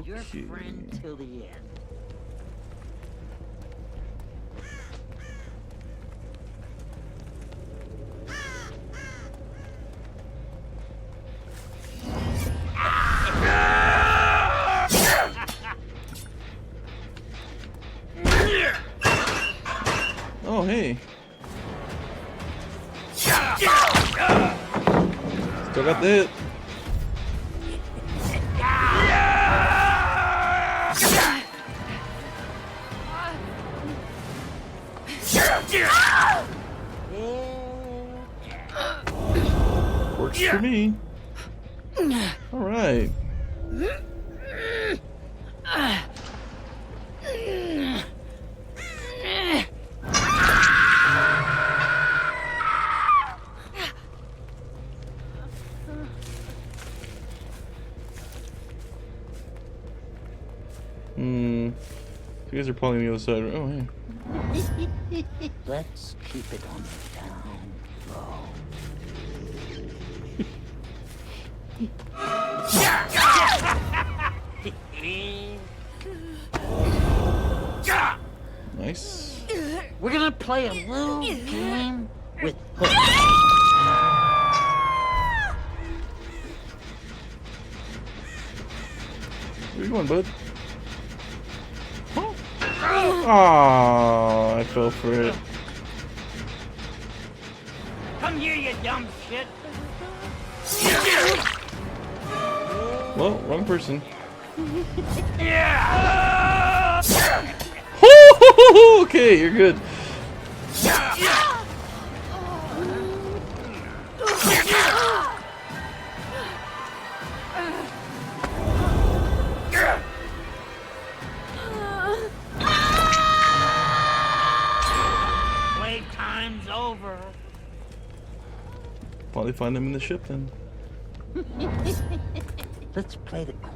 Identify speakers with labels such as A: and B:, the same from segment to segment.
A: Your friend till the end.
B: Oh, hey. Still got the hit. Works for me. All right. You guys are pulling the other side. Oh, hey.
A: Let's keep it on the down low.
B: Nice.
A: We're gonna play a little game with hooks.
B: Where you going, bud? Huh? Oh, I fell for it.
A: Come here, you dumb shit.
B: Well, wrong person. Okay, you're good.
A: Playtime's over.
B: Probably find them in the ship then.
A: Let's play the quiet.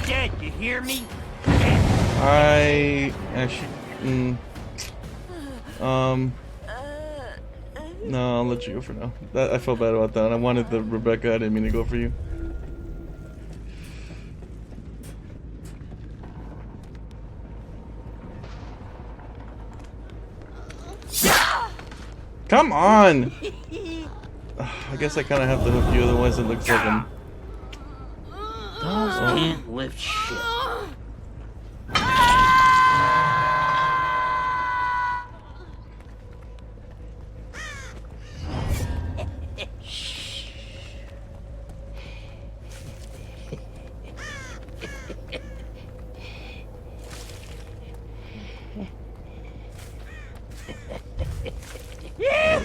A: Dead, you hear me?
B: I actually, no, I'll let you go for now. I felt bad about that. I wanted the Rebecca. I didn't mean to go for you. Come on! I guess I kind of have to hook you, otherwise it looks like I'm...
A: Those can't lift shit.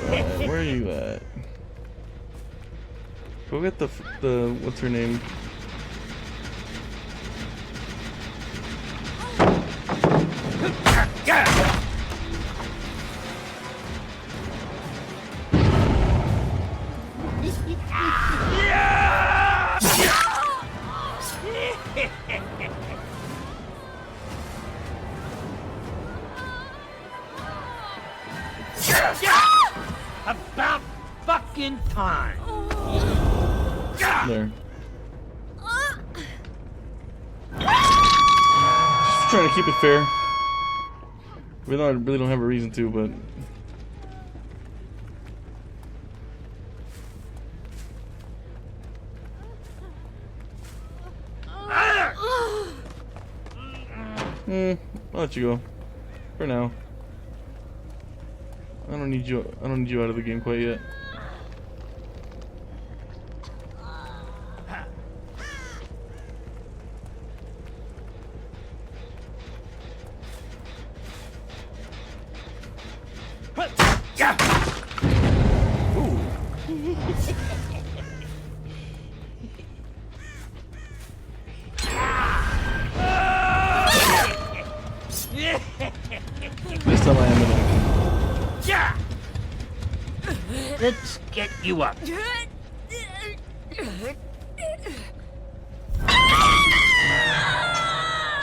B: Alright, where are you at? Go get the what's her name?
A: About fucking time.
B: There. Just trying to keep it fair. Even though I really don't have a reason to, but... I'll let you go. For now. I don't need you out of the game quite yet. Ooh. This time I am gonna...
A: Let's get you up.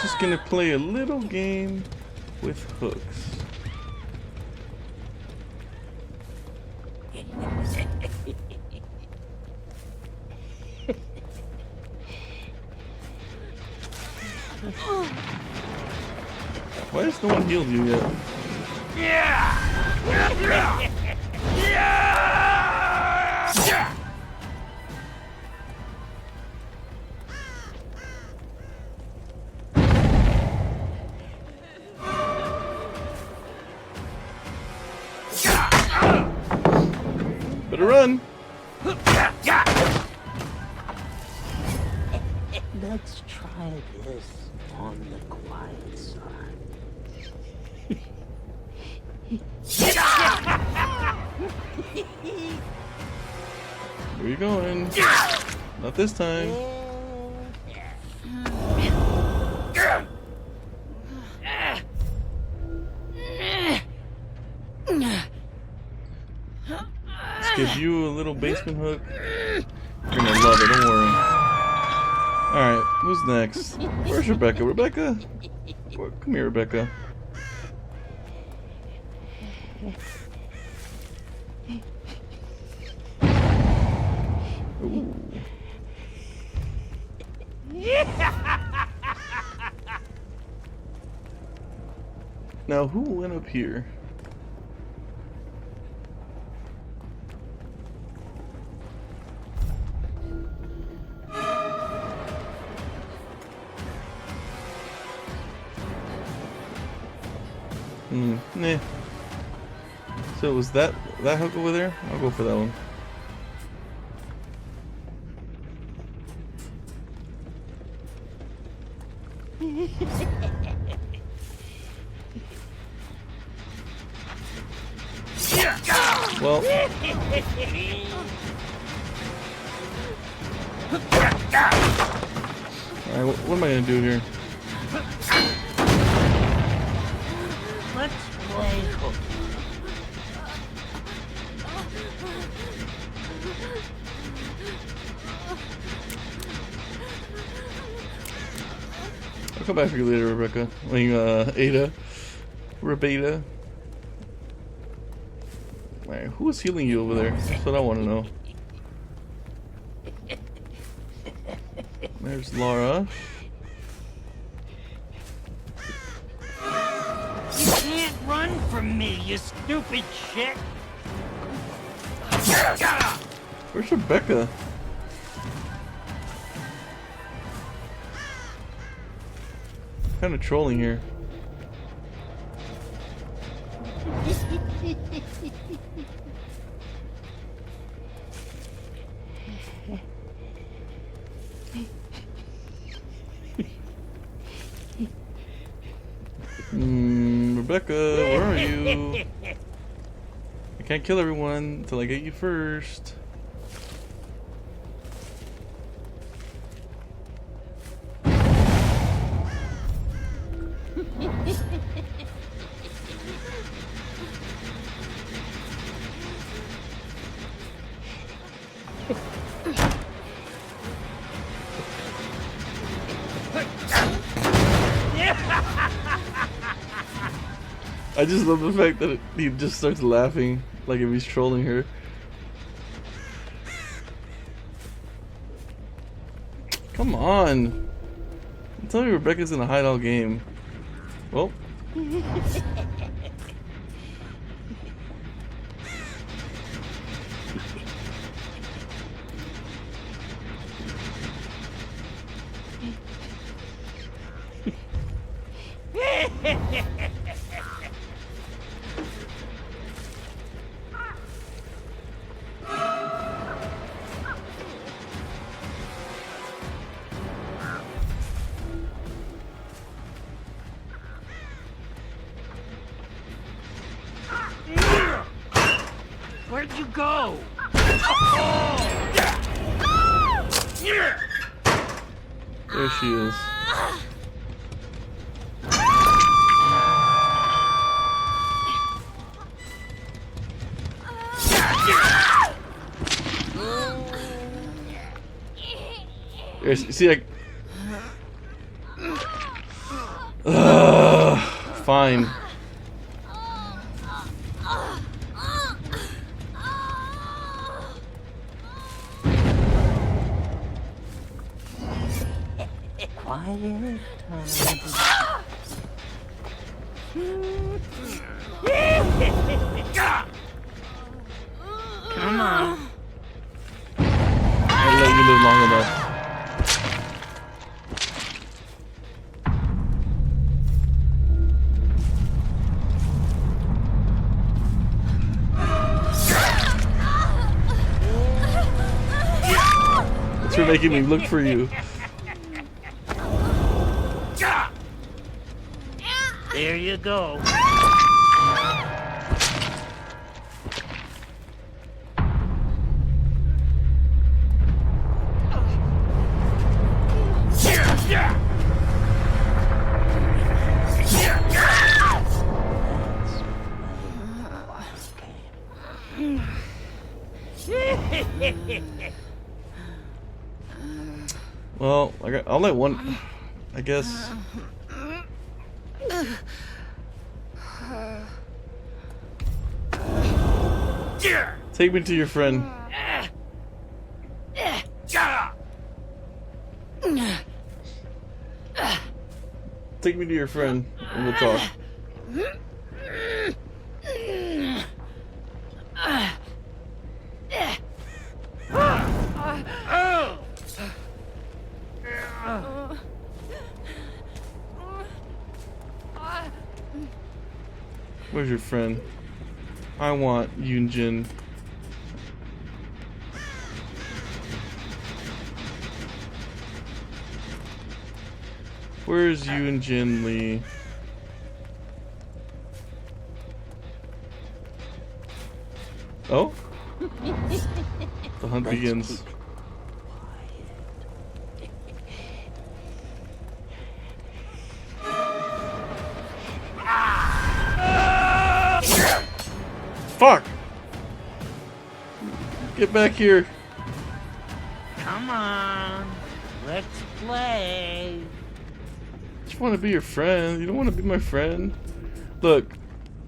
B: Just gonna play a little game with hooks. Why has no one healed you yet? Better run!
A: Let's try this on the quiet side.
B: Where you going? Not this time. Let's give you a little basement hook. You're gonna love it, don't worry. Alright, who's next? Where's Rebecca? Rebecca? Come here, Rebecca. Ooh. Now, who went up here? Nah. So was that hook over there? I'll go for that one. Well. Alright, what am I gonna do here?
A: Let's play hook.
B: I'll come back for you later, Rebecca. I mean, Ada. Rebecca. Alright, who is healing you over there? That's what I want to know. There's Laura.
A: You can't run from me, you stupid shit!
B: Where's Rebecca? Kind of trolling here. Rebecca, where are you? I can't kill everyone until I get you first. I just love the fact that he just starts laughing like if he's trolling her. Come on! I'm telling you, Rebecca's in a hide all game. Well.
A: Where'd you go?
B: There she is. See, like, fine.
A: quiet time. Come on.
B: I'll let you live long enough. Thanks for making me look for you.
A: There you go.
B: Well, I'll let one, I guess. Take me to your friend. Take me to your friend and we'll talk. Where's your friend? I want Yoonjin. Where's Yoonjin Lee? Oh? The hunt begins. Fuck! Get back here.
A: Come on. Let's play.
B: I just want to be your friend. You don't want to be my friend? Look,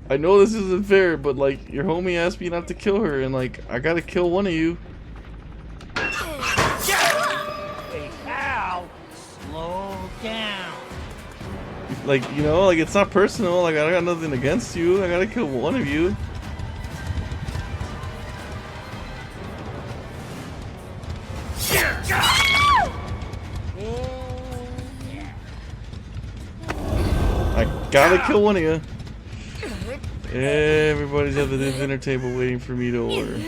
B: I know this isn't fair, but like, your homie asked me not to kill her, and like, I gotta kill one of you.
A: Hey, Al, slow down.
B: Like, you know, like, it's not personal. Like, I got nothing against you. I gotta kill one of you. I gotta kill one of you. Everybody's at the dinner table waiting for me to order.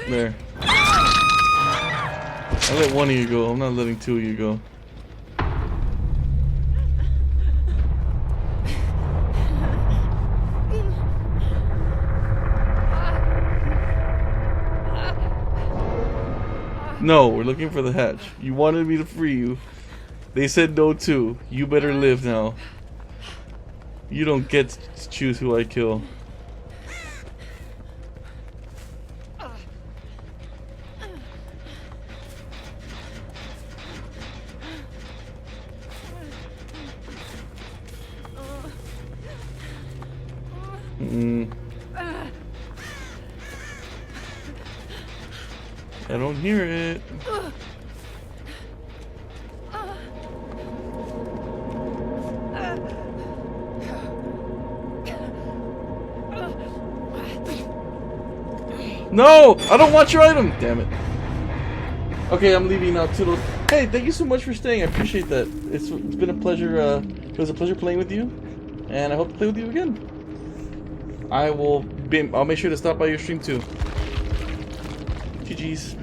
B: There. I let one of you go. I'm not letting two of you go. No, we're looking for the hatch. You wanted me to free you. They said no too. You better live now. You don't get to choose who I kill. I don't hear it. No! I don't want your item! Damn it. Okay, I'm leaving now. Toodles. Hey, thank you so much for staying. I appreciate that. It's been a pleasure. It was a pleasure playing with you, and I hope to play with you again. I'll make sure to stop by your stream too. GG's.